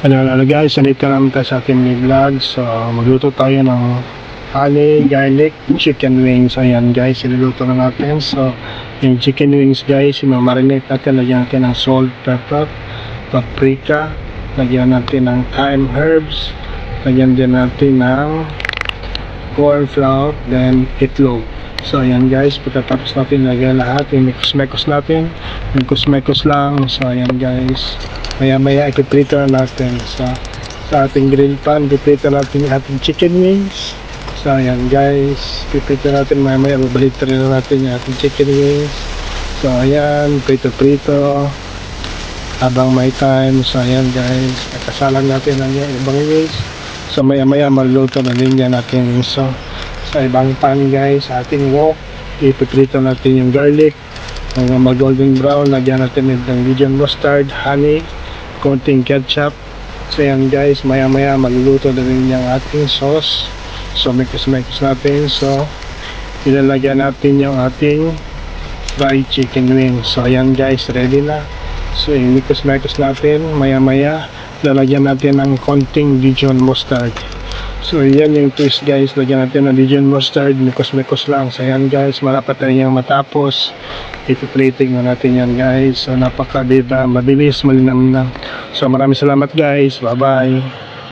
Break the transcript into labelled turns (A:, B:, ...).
A: Ano guys, nandito naman tayo sa ating mini vlog. So magluto tayo ng honey garlic chicken wings. Ayan guys, iluluto na natin. So yung chicken wings guys, marinate natin. Lagyan natin ng salt, pepper, paprika. Lagyan natin ng thyme herbs. Lagyan din natin ng corn flour, then itlog. So ayan guys, pagkatapos natin lagyan lahat, i-mekos natin. Mekos lang. So ayan guys, maya ipiprito na natin sa ating grill pan. Ipiprito natin yung ating chicken wings. So ayan guys, ipiprito natin maya babalik rin natin yung ating chicken wings. So ayan, prito habang may time. So ayan guys, nakasalang natin ang ibang wings. So maya maluto na din yan natin. So sa ibang pan guys, sa ating wok, ipiprito natin yung garlic hanggang mag golden brown. Lagyan natin ng Dijon mustard, honey, konting ketchup. So yan guys, maya magluluto na rin yung ating sauce. So mix natin. So ilalagyan natin yung ating fried chicken wings. So ayan guys, ready na. So mix natin. Maya lalagyan natin ng konting Dijon mustard. So yan yung twist guys, lagyan natin ng Dijon mustard, mekos lang. So yan guys, malapat na yung matapos. Ipiplating na natin yan guys. So napaka mabilis, malinam na. So maraming salamat guys, bye bye.